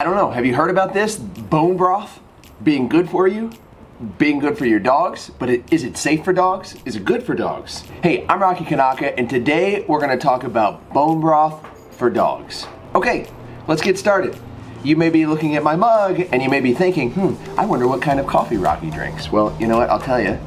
I don't know, have you heard about this? Bone broth being good for you? Being good for your dogs? But is it safe for dogs? Is it good for dogs? Hey, I'm Rocky Kanaka, and today we're gonna talk about bone broth for dogs. Okay, let's get started. You may be looking at my mug, and you may be thinking, I wonder what kind of coffee Rocky drinks. Well, you know what, I'll tell you.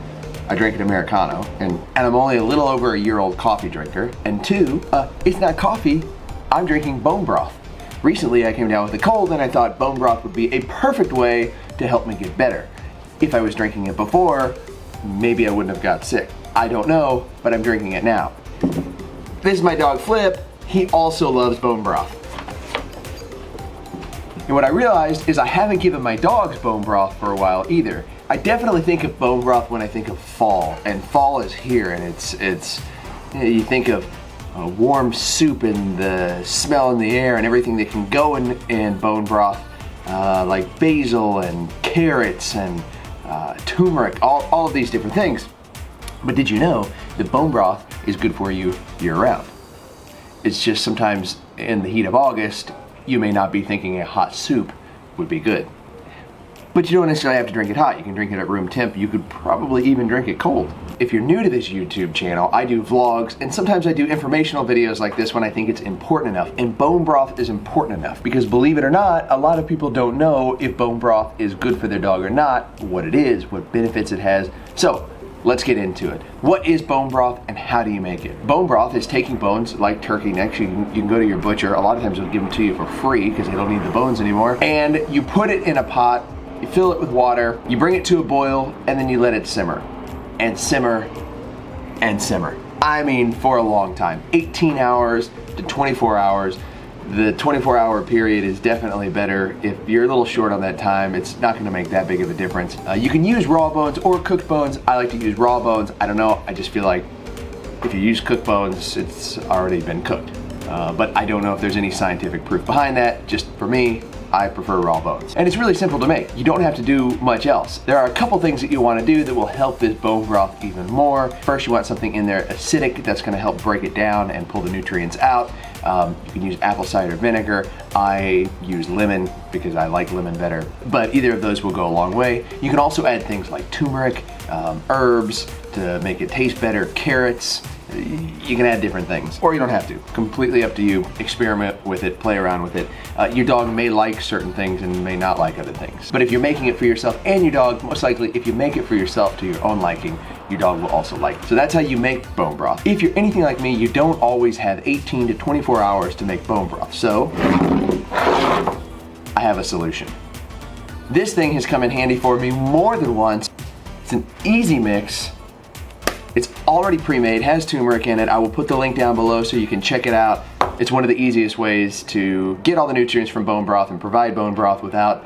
I drink an Americano, and I'm only a little over a year-old coffee drinker. And two, it's not coffee, I'm drinking bone broth. Recently I came down with a cold and I thought bone broth would be a perfect way to help me get better. If I was drinking it before, maybe I wouldn't have got sick. I don't know, but I'm drinking it now. This is my dog Flip. He also loves bone broth. And what I realized is I haven't given my dogs bone broth for a while either. I definitely think of bone broth when I think of fall, and fall is here, and it's you think of a warm soup and the smell in the air and everything that can go in bone broth, like basil and carrots and turmeric, all of these different things. But did you know that bone broth is good for you year-round? It's just sometimes in the heat of August, you may not be thinking a hot soup would be good. But you don't necessarily have to drink it hot. You can drink it at room temp. You could probably even drink it cold. If you're new to this YouTube channel, I do vlogs, and sometimes I do informational videos like this when I think it's important enough. And bone broth is important enough because, believe it or not, a lot of people don't know if bone broth is good for their dog or not, what it is, what benefits it has. So let's get into it. What is bone broth and how do you make it? Bone broth is taking bones like turkey necks. You can go to your butcher. A lot of times they'll give them to you for free because they don't need the bones anymore. And you put it in a pot. You fill it with water, you bring it to a boil, and then you let it simmer. And simmer, and simmer. I mean, for a long time. 18 hours to 24 hours. The 24-hour period is definitely better. If you're a little short on that time, it's not gonna make that big of a difference. You can use raw bones or cooked bones. I like to use raw bones. I don't know, I just feel like if you use cooked bones, it's already been cooked. But I don't know if there's any scientific proof behind that. Just for me, I prefer raw bones. And it's really simple to make. You don't have to do much else. There are a couple things that you want to do that will help this bone broth even more. First, you want something in there acidic that's going to help break it down and pull the nutrients out. You can use apple cider vinegar. I use lemon because I like lemon better, but either of those will go a long way. You can also add things like turmeric, herbs to make it taste better, carrots. You can add different things, or you don't have to. Completely up to you. Experiment with it, play around with it. Your dog may like certain things and may not like other things. But if you're making it for yourself and your dog, most likely if you make it for yourself to your own liking, your dog will also like it. So that's how you make bone broth. If you're anything like me, you don't always have 18 to 24 hours to make bone broth. So I have a solution. This thing has come in handy for me more than once. It's an easy mix. It's already pre-made, has turmeric in it. I will put the link down below so you can check it out. It's one of the easiest ways to get all the nutrients from bone broth and provide bone broth without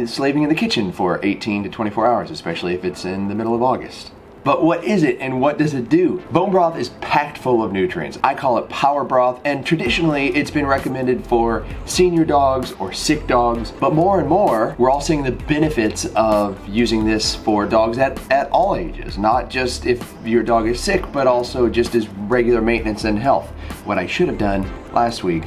slaving in the kitchen for 18 to 24 hours, especially if it's in the middle of August. But what is it and what does it do? Bone broth is packed full of nutrients. I call it power broth, and traditionally it's been recommended for senior dogs or sick dogs. But more and more, we're all seeing the benefits of using this for dogs at all ages, not just if your dog is sick, but also just as regular maintenance and health. What I should have done last week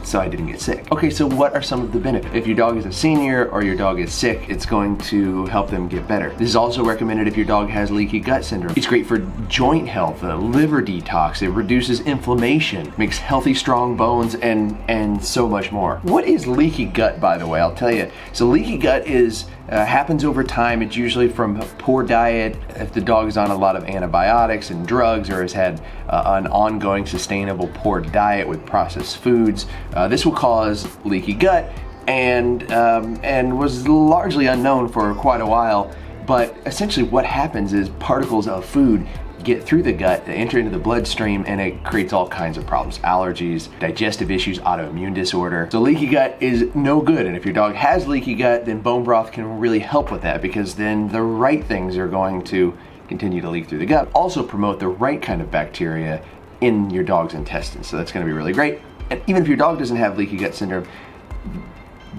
so I didn't get sick. Okay, so what are some of the benefits? If your dog is a senior or your dog is sick, it's going to help them get better. This is also recommended if your dog has leaky gut syndrome. It's great for joint health, liver detox, it reduces inflammation, makes healthy, strong bones, and so much more. What is leaky gut, by the way? I'll tell you. So leaky gut happens over time. It's usually from a poor diet, if the dog is on a lot of antibiotics and drugs or has had an ongoing sustainable poor diet with processed foods. This will cause leaky gut and was largely unknown for quite a while. But essentially what happens is particles of food get through the gut, they enter into the bloodstream, and it creates all kinds of problems. Allergies, digestive issues, autoimmune disorder. So leaky gut is no good, and if your dog has leaky gut, then bone broth can really help with that because then the right things are going to continue to leak through the gut. Also promote the right kind of bacteria in your dog's intestines, so that's gonna be really great. And even if your dog doesn't have leaky gut syndrome,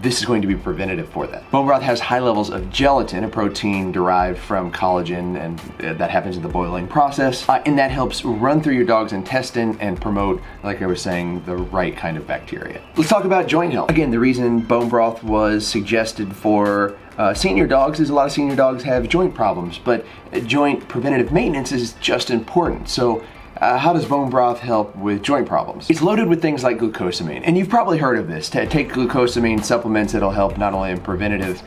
this is going to be preventative for that. Bone broth has high levels of gelatin, a protein derived from collagen, and that happens in the boiling process. And that helps run through your dog's intestine and promote, like I was saying, the right kind of bacteria. Let's talk about joint health. Again, the reason bone broth was suggested for senior dogs is a lot of senior dogs have joint problems, but joint preventative maintenance is just important. So how does bone broth help with joint problems? It's loaded with things like glucosamine, and you've probably heard of this. Take glucosamine supplements, it'll help not only in preventative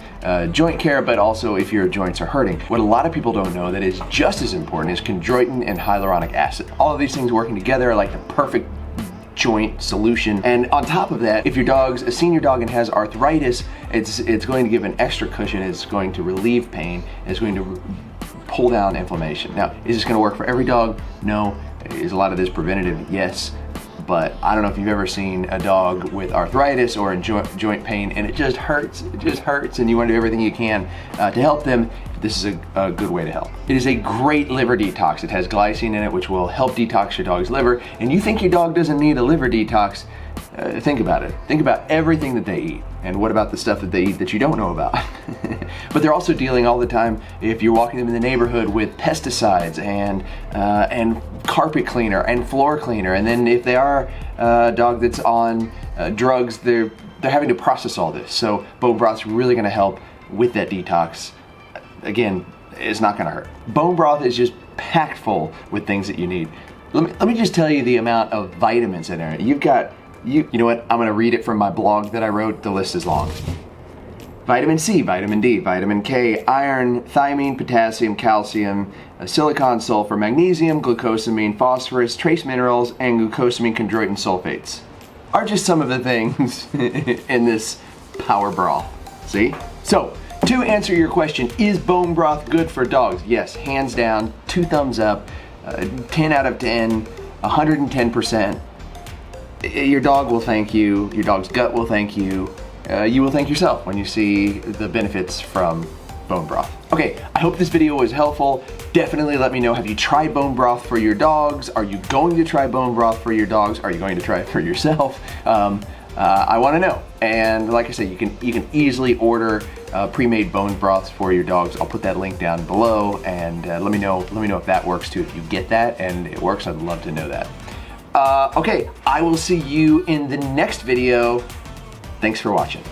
joint care, but also if your joints are hurting. What a lot of people don't know that is just as important is chondroitin and hyaluronic acid. All of these things working together are like the perfect joint solution. And on top of that, if your dog's a senior dog and has arthritis, it's going to give an extra cushion, it's going to relieve pain, it's going to pull down inflammation. Now, is this going to work for every dog? No. Is a lot of this preventative? Yes. But I don't know if you've ever seen a dog with arthritis or in joint pain and it just hurts, and you want to do everything you can to help them. This is a good way to help. It is a great liver detox. It has glycine in it, which will help detox your dog's liver. And you think your dog doesn't need a liver detox, think about it. Think about everything that they eat. And what about the stuff that they eat that you don't know about? But they're also dealing all the time, if you're walking them in the neighborhood, with pesticides and carpet cleaner and floor cleaner. And then if they are a dog that's on drugs, they're having to process all this. So bone broth's really gonna help with that detox. Again, it's not gonna hurt. Bone broth is just packed full with things that you need. Let me just tell you the amount of vitamins in there. You've got, you know what, I'm gonna read it from my blog that I wrote. The list is long. Vitamin C, vitamin D, vitamin K, iron, thiamine, potassium, calcium, silicon, sulfur, magnesium, glucosamine, phosphorus, trace minerals, and glucosamine chondroitin sulfates are just some of the things in this power broth. See? So, to answer your question, is bone broth good for dogs? Yes, hands down, 2 thumbs up, 10 out of 10, 110%. Your dog will thank you, your dog's gut will thank you. You will thank yourself when you see the benefits from bone broth. Okay, I hope this video was helpful. Definitely let me know, have you tried bone broth for your dogs? Are you going to try bone broth for your dogs? Are you going to try it for yourself? I want to know. And like I said, you can easily order pre-made bone broths for your dogs. I'll put that link down below, and let me know if that works too. If you get that and it works, I'd love to know that. Okay, I will see you in the next video. Thanks for watching.